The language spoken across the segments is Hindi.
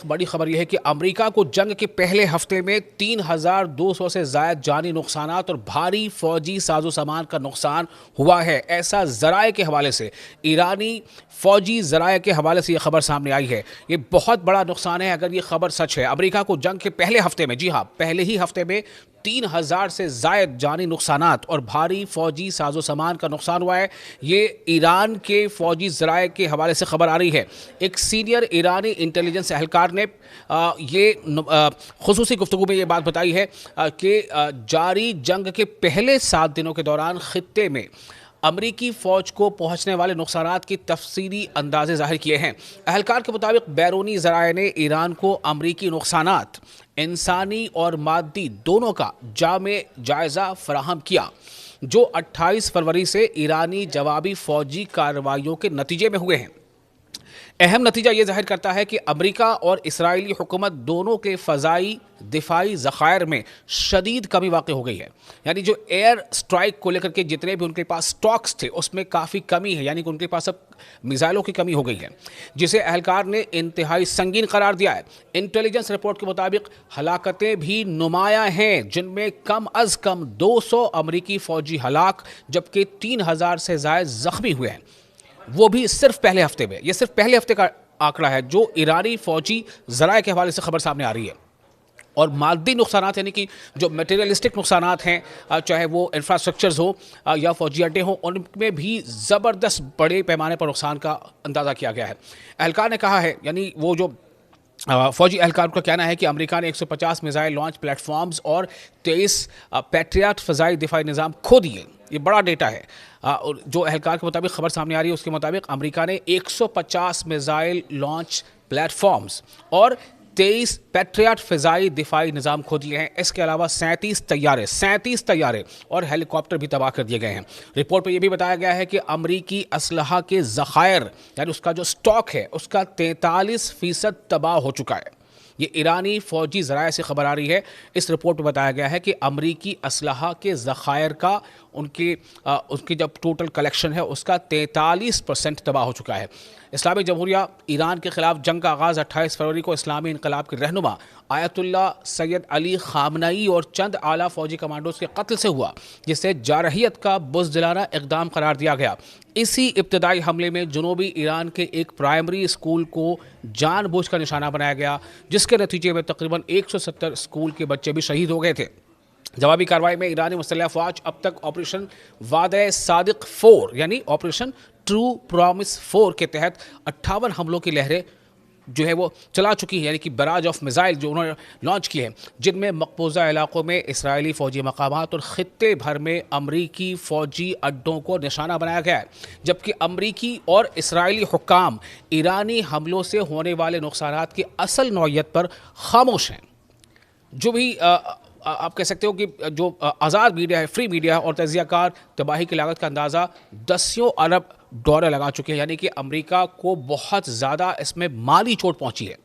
बड़ी खबर यह है कि अमेरिका को जंग के पहले हफ्ते में 3,200 से ज़ायद जानी नुकसानात और भारी फौजी साजो सामान का नुकसान हुआ है। ऐसा ज़राए के हवाले से, ईरानी फौजी ज़राए के हवाले से यह खबर सामने आई है। ये बहुत बड़ा नुकसान है अगर ये खबर सच है। अमेरिका को जंग के पहले हफ्ते में, जी हाँ, पहले ही हफ्ते में 3,000 से ज़ायद जानी नुकसानात और भारी फौजी साजो सामान का नुकसान हुआ है। ये ईरान के फौजी ज़राए के हवाले से खबर आ रही है। एक सीनियर ईरानी इंटेलिजेंस एहलकार ने ये खुसूसी गुफ्तगू में ये बात बताई है कि जारी जंग के पहले 7 दिनों के दौरान खित्ते में अमरीकी फ़ौज को पहुंचने वाले नुकसानात की तफसीली अंदाजे ज़ाहिर किए हैं। अहलकार के मुताबिक बैरूनी ज़राए ने ईरान को अमरीकी नुकसानात, इंसानी और मादी दोनों का जामे जायज़ा फराहम किया, जो 28 फरवरी से ईरानी जवाबी फ़ौजी कार्रवाइयों के नतीजे में हुए हैं। अहम नतीजा ये जाहिर करता है कि अमेरिका और इसराइली हुकूमत दोनों के फ़ज़ाई दिफाई ज़ख़ायर में शदीद कमी वाक़ हो गई है। यानी जो एयर स्ट्राइक को लेकर के जितने भी उनके पास स्टॉक्स थे उसमें काफ़ी कमी है, यानी कि उनके पास अब मिसाइलों की कमी हो गई है, जिसे अहलकार ने इंतहाई संगीन करार दिया है। इंटेलिजेंस रिपोर्ट के मुताबिक हलाकतें भी नुमायाँ हैं, जिनमें कम अज़ कम 200 अमरीकी फ़ौजी हलाक जबकि 3,000 से ज़ायद ज़ख्मी हुए हैं, वो भी सिर्फ पहले हफ्ते में। ये सिर्फ पहले हफ्ते का आंकड़ा है जो ईरानी फौजी ज़राए के हवाले से खबर सामने आ रही है। और मादी नुकसानात, यानी कि जो मटेरियलिस्टिक नुकसानात हैं, चाहे वो इंफ्रास्ट्रक्चर्स हो या फौजी अड्डे हों, उनमें भी ज़बरदस्त बड़े पैमाने पर नुकसान का अंदाज़ा किया गया है। एहलकार ने कहा है, यानी वो जो फौजी एहलकार का कहना है कि अमेरिका ने 150 मिसाइल लॉन्च प्लेटफॉर्म्स और 23 पैट्रियट फ़ज़ाई दिफाई निज़ाम खो दिए। ये बड़ा डेटा है। और जो एहलकार के मुताबिक खबर सामने आ रही है उसके मुताबिक अमेरिका ने 150 मिसाइल लॉन्च प्लेटफॉर्म्स और 23 पैट्रियट फ़ज़ाई दिफाई निज़ाम खो दिए हैं। इसके अलावा 37 तैयारे और हेलीकॉप्टर भी तबाह कर दिए गए हैं। रिपोर्ट में यह भी बताया गया है कि अमरीकी असलहा के ज़ख़ायर, यानी उसका जो स्टॉक है, उसका 43% तबाह हो चुका है। ये ईरानी फ़ौजी ज़राए से खबर आ रही है। इस रिपोर्ट में बताया गया है कि अमरीकी असलहा के ज़ख़ायर का उसकी जब टोटल कलेक्शन है उसका 43% तबाह हो चुका है। इस्लामी जमहूरिया ईरान के ख़िलाफ़ जंग का आगाज़ 28 फरवरी को इस्लामी इनकलाब के रहनुमा आयतुल्लाह सैयद अली ख़ामनई और चंद आला फ़ौजी कमांडोज़ के कत्ल से हुआ, जिसे जारहियत का बुज़दिलाना इक़दाम करार दिया गया। इसी इब्तदाई हमले में जनूबी ईरान के एक प्राइमरी स्कूल को जानबूझकर निशाना बनाया गया, जिसके नतीजे में तकरीबन 170 स्कूल के बच्चे भी शहीद हो गए थे। जवाबी कार्रवाई में ईरानी मुसल्लह फ़ौज अब तक ऑपरेशन वादे सादिक 4 यानी ऑपरेशन ट्रू प्रॉमिस 4 के तहत 58 हमलों की लहरें जो है वो चला चुकी है, यानी कि बराज ऑफ मिसाइल जो उन्होंने लॉन्च किए हैं, जिनमें मकबूजा इलाकों में इसराइली फ़ौजी मकामात और ख़ित्ते भर में अमरीकी फ़ौजी अड्डों को निशाना बनाया गया है। जबकि अमरीकी और इसराइली हुक्काम ईरानी हमलों से होने वाले नुकसानात की असल नौइयत पर खामोश हैं। जो भी आप कह सकते हो कि जो आज़ाद मीडिया है, फ्री मीडिया और तजियाकार तबाही की लागत का अंदाज़ा $10 अरब लगा चुके हैं, यानी कि अमेरिका को बहुत ज़्यादा इसमें माली चोट पहुंची है।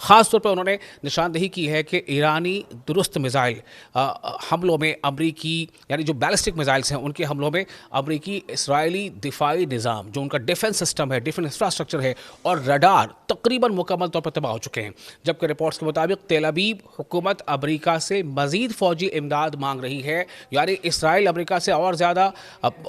ख़ास तौर पर उन्होंने निशानदेही की है कि ईरानी दुरुस्त मिसाइल हमलों में अमरीकी, यानी जो बैलिस्टिक मिसाइल्स हैं उनके हमलों में अमरीकी इसराइली दिफाई निज़ाम, जो उनका डिफेंस सिस्टम है, डिफेंस इंफ्रास्ट्रक्चर है और रडार तकरीबन मुकम्मल तौर पर तबाह हो चुके हैं। जबकि रिपोर्ट्स के मुताबिक तेल अवीव हुकूमत अमरीका से मज़ीद फ़ौजी इमदाद मांग रही है, यानी इसराइल अमरीका से और ज़्यादा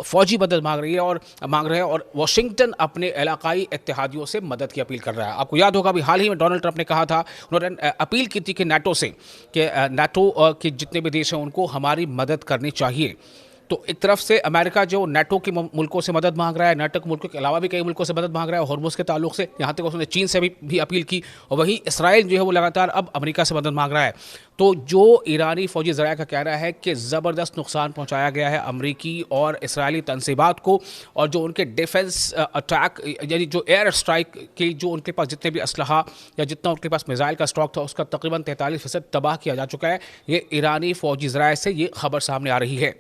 फ़ौजी मदद मांग रहे हैं और वाशिंगटन अपने इलाकाई इत्तेहादियों से मदद की अपील कर रहा है। आपको याद होगा अभी हाल ही में डोनाल्ड ट्रंप ने कहा था, उन्होंने अपील की थी कि नाटो से, कि नाटो के जितने भी देश हैं उनको हमारी मदद करनी चाहिए। तो एक तरफ से अमेरिका जो नाटो के मुल्कों से मदद मांग रहा है, नाटो के मुल्कों के अलावा भी कई मुल्कों से मदद मांग रहा है हॉर्मुज़ के ताल्लुक से, यहाँ तक उसने चीन से भी अपील की, और वहीं इसराइल जो है वो लगातार अब अमेरिका से मदद मांग रहा है। तो जो ईरानी फ़ौजी ज़राए का कहना है कि ज़बरदस्त नुकसान पहुँचाया गया है अमरीकी और इसराइली तनसीबात को, और जो उनके डिफेंस अटैक, यानी जो एयर स्ट्राइक के जो उनके पास जितने भी असलहा या जितना उनके पास मिसाइल का स्टॉक था उसका तकरीबन 43% तबाह किया जा चुका है। ये ईरानी फ़ौजी ज़राए से ये खबर सामने आ रही है।